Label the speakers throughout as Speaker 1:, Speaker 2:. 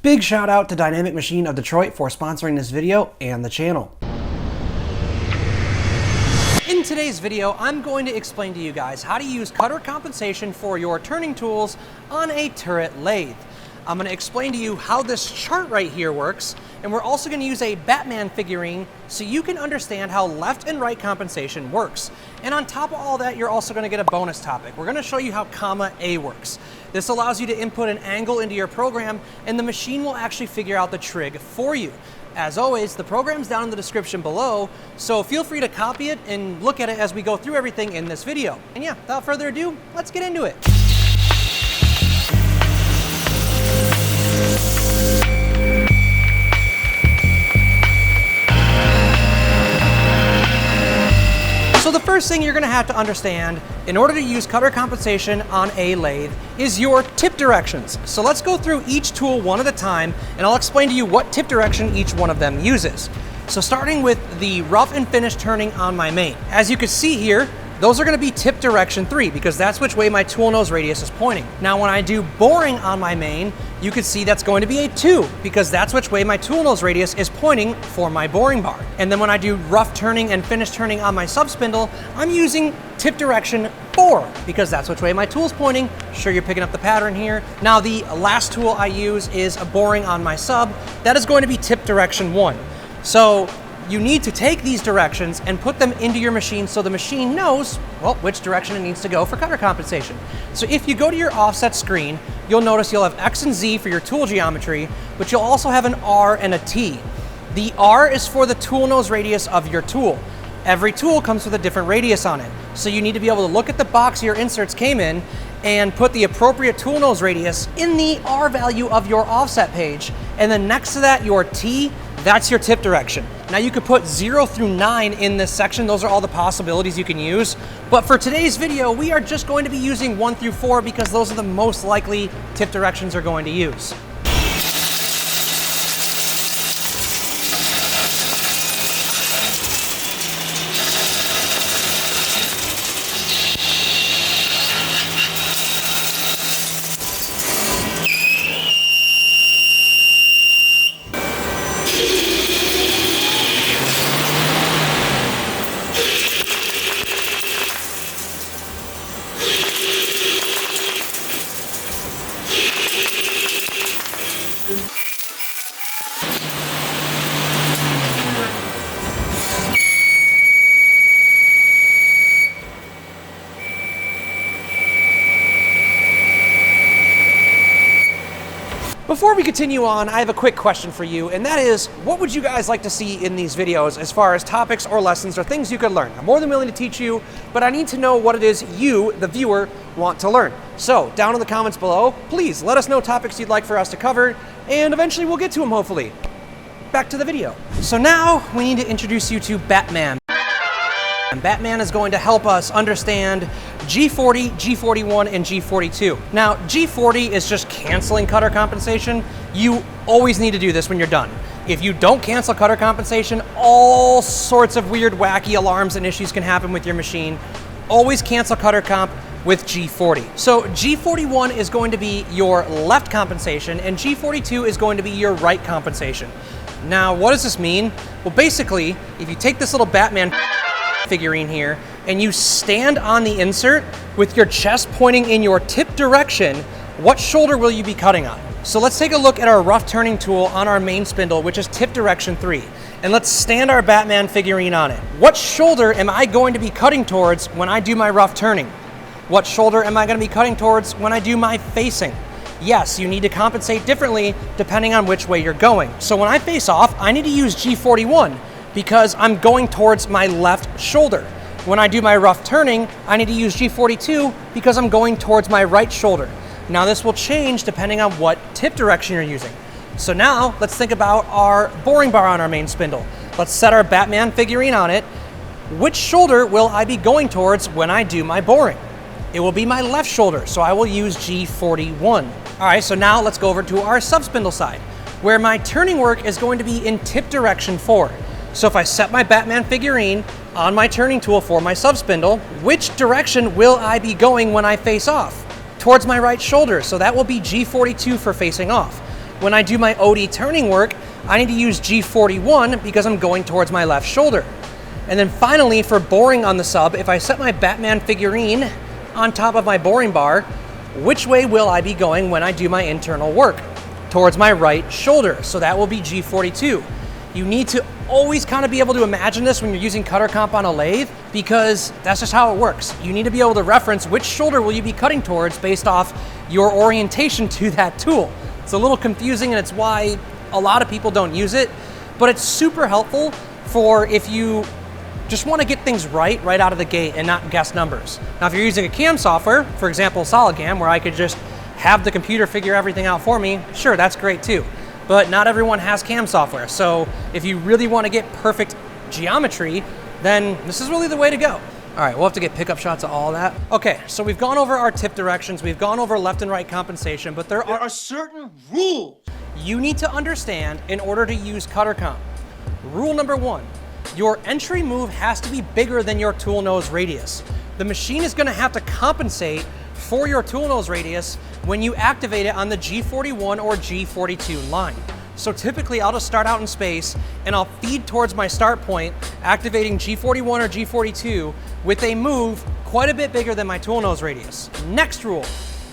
Speaker 1: Big shout out to Dynamic Machine of Detroit for sponsoring this video and the channel. In today's video, I'm going to explain to you guys how to use cutter compensation for your turning tools on a turret lathe. I'm going to explain to you how this chart right here works, and we're also going to use a Batman figurine so you can understand how left and right compensation works. And on top of all that, you're also going to get a bonus topic. We're going to show you how comma A works. This allows you to input an angle into your program, and the machine will actually figure out the trig for you. As always, the program's down in the description below, so feel free to copy it and look at it as we go through everything in this video. And yeah, without further ado, let's get into it. So the first thing you're going to have to understand in order to use cutter compensation on a lathe is your tip directions. So let's go through each tool one at a time, and I'll explain to you what tip direction each one of them uses. So starting with the rough and finish turning on my main. As you can see here, those are going to be tip direction 3 because that's which way my tool nose radius is pointing. Now when I do boring on my main, you can see that's going to be a 2 because that's which way my tool nose radius is pointing for my boring bar. And then when I do rough turning and finish turning on my sub spindle, I'm using tip direction 4 because that's which way my tool's pointing. Sure, you're picking up the pattern here. Now the last tool I use is a boring on my sub. That is going to be tip direction 1. So you need to take these directions and put them into your machine so the machine knows, well, which direction it needs to go for cutter compensation. So if you go to your offset screen, you'll notice you'll have X and Z for your tool geometry, but you'll also have an R and a T. The R is for the tool nose radius of your tool. Every tool comes with a different radius on it. So you need to be able to look at the box your inserts came in and put the appropriate tool nose radius in the R value of your offset page. And then next to that, your T, that's your tip direction. Now you could put 0 through 9 in this section. Those are all the possibilities you can use. But for today's video, we are just going to be using 1 through 4 because those are the most likely tip directions you're going to use. Before we continue on, I have a quick question for you, and that is, what would you guys like to see in these videos as far as topics or lessons or things you could learn? I'm more than willing to teach you, but I need to know what it is you, the viewer, want to learn. So down in the comments below, please let us know topics you'd like for us to cover, and eventually we'll get to them, hopefully. Back to the video. So now we need to introduce you to Batman. Batman is going to help us understand G40, G41, and G42. Now, G40 is just canceling cutter compensation. You always need to do this when you're done. If you don't cancel cutter compensation, all sorts of weird, wacky alarms and issues can happen with your machine. Always cancel cutter comp with G40. So G41 is going to be your left compensation, and G42 is going to be your right compensation. Now, what does this mean? Well, basically, if you take this little Batman figurine here and you stand on the insert with your chest pointing in your tip direction, what shoulder will you be cutting on? So let's take a look at our rough turning tool on our main spindle, which is tip direction 3, and let's stand our Batman figurine on it. What shoulder am I going to be cutting towards when I do my rough turning? What shoulder am I going to be cutting towards when I do my facing? Yes, you need to compensate differently depending on which way you're going. So when I face off, I need to use G41 because I'm going towards my left shoulder. When I do my rough turning, I need to use G42 because I'm going towards my right shoulder. Now this will change depending on what tip direction you're using. So now let's think about our boring bar on our main spindle. Let's set our Batman figurine on it. Which shoulder will I be going towards when I do my boring? It will be my left shoulder, so I will use G41. All right, so now let's go over to our sub spindle side, where my turning work is going to be in tip direction 4. So if I set my Batman figurine on my turning tool for my sub spindle, which direction will I be going when I face off? Towards my right shoulder, so that will be G42 for facing off. when I do my OD turning work, I need to use G41 because I'm going towards my left shoulder. And then finally, for boring on the sub, if I set my Batman figurine on top of my boring bar, which way will I be going when I do my internal work? Towards my right shoulder. So that will be G42. You need to always kind of be able to imagine this when you're using cutter comp on a lathe, because that's just how it works. You need to be able to reference which shoulder will you be cutting towards based off your orientation to that tool. It's a little confusing, and it's why a lot of people don't use it, but it's super helpful for if you just want to get things right out of the gate and not guess numbers. Now, if you're using a CAM software, for example, SolidCAM, where I could just have the computer figure everything out for me, sure, that's great too. But not everyone has CAM software. So if you really want to get perfect geometry, then this is really the way to go. All right, we'll have to get pickup shots of all that. Okay, so we've gone over our tip directions, we've gone over left and right compensation, but there are certain rules you need to understand in order to use cutter comp. Rule number 1, your entry move has to be bigger than your tool nose radius. The machine is going to have to compensate for your tool nose radius when you activate it on the G41 or G42 line. So typically I'll just start out in space and I'll feed towards my start point, activating G41 or G42 with a move quite a bit bigger than my tool nose radius. Next rule,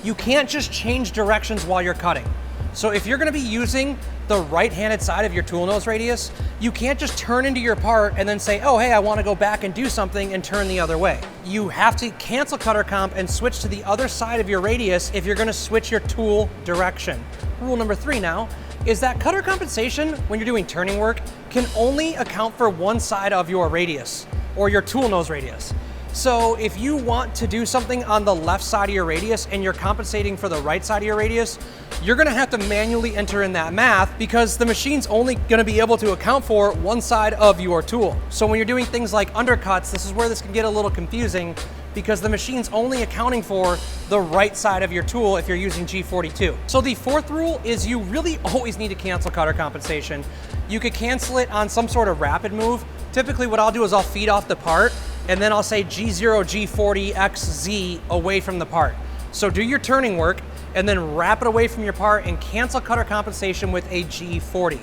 Speaker 1: you can't just change directions while you're cutting. So if you're gonna be using the right-handed side of your tool nose radius, you can't just turn into your part and then say, oh, hey, I wanna go back and do something and turn the other way. You have to cancel cutter comp and switch to the other side of your radius if you're gonna switch your tool direction. Rule number 3 now is that cutter compensation, when you're doing turning work, can only account for one side of your radius or your tool nose radius. So if you want to do something on the left side of your radius and you're compensating for the right side of your radius, you're gonna have to manually enter in that math because the machine's only gonna be able to account for one side of your tool. So when you're doing things like undercuts, this is where this can get a little confusing because the machine's only accounting for the right side of your tool if you're using G42. So the 4th rule is you really always need to cancel cutter compensation. You could cancel it on some sort of rapid move. Typically what I'll do is I'll feed off the part and then I'll say G0, G40, XZ away from the part. So do your turning work and then wrap it away from your part and cancel cutter compensation with a G40.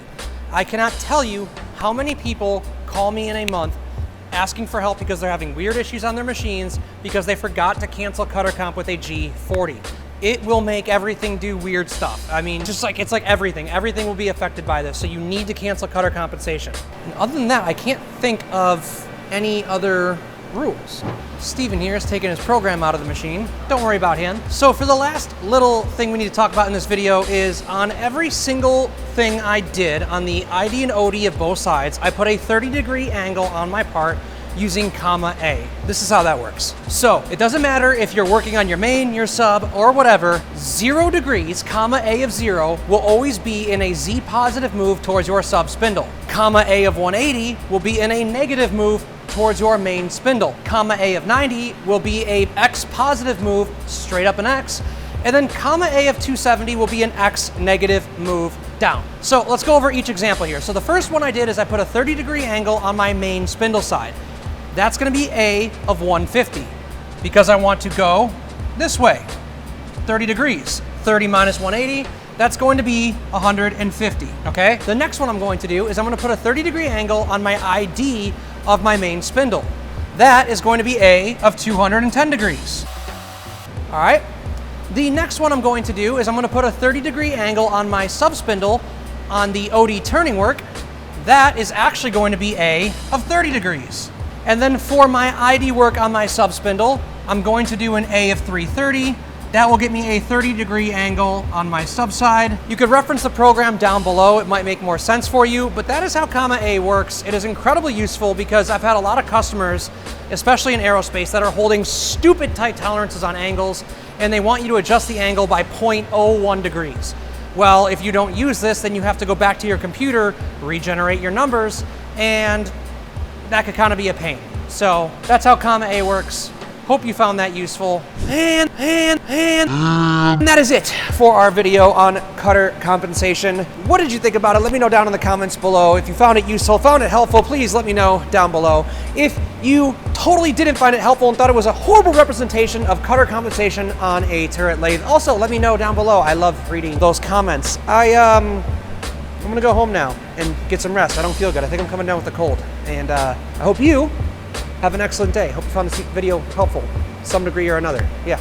Speaker 1: I cannot tell you how many people call me in a month asking for help because they're having weird issues on their machines because they forgot to cancel cutter comp with a G40. It will make everything do weird stuff. I mean, just like, it's like everything. Everything will be affected by this, so you need to cancel cutter compensation. And other than that, I can't think of any other rules. Steven here is taking his program out of the machine. Don't worry about him. So for the last little thing we need to talk about in this video is on every single thing I did on the ID and OD of both sides, I put a 30-degree angle on my part using comma A. This is how that works. So it doesn't matter if you're working on your main, your sub, or whatever, 0 degrees, comma A of 0, will always be in a Z positive move towards your sub spindle. Comma A of 180 will be in a negative move towards your main spindle. Comma A of 90 will be a X positive move, straight up an X, and then comma A of 270 will be an X negative move down. So let's go over each example here. So the first one I did is I put a 30-degree angle on my main spindle side. That's gonna be A of 150 because I want to go this way, 30 degrees. 30 minus 180, that's going to be 150, okay? The next one I'm going to do is I'm gonna put a 30-degree angle on my ID of my main spindle. That is going to be A of 210 degrees. All right? The next one I'm going to do is I'm gonna put a 30-degree angle on my sub spindle on the OD turning work. That is actually going to be A of 30 degrees. And then for my ID work on my sub spindle, I'm going to do an A of 330. That will get me a 30-degree angle on my sub side. You could reference the program down below. It might make more sense for you, but that is how comma A works. It is incredibly useful because I've had a lot of customers, especially in aerospace, that are holding stupid tight tolerances on angles, and they want you to adjust the angle by 0.01 degrees. Well, if you don't use this, then you have to go back to your computer, regenerate your numbers, and that could kind of be a pain. So that's how comma A works. Hope you found that useful. And that is it for our video on cutter compensation. What did you think about it? Let me know down in the comments below. If you found it useful, found it helpful, please let me know down below. If you totally didn't find it helpful and thought it was a horrible representation of cutter compensation on a turret lathe, also let me know down below. I love reading those comments. I'm gonna go home now and get some rest. I don't feel good. I think I'm coming down with a cold. And I hope you have an excellent day. Hope you found this video helpful, some degree or another. Yeah.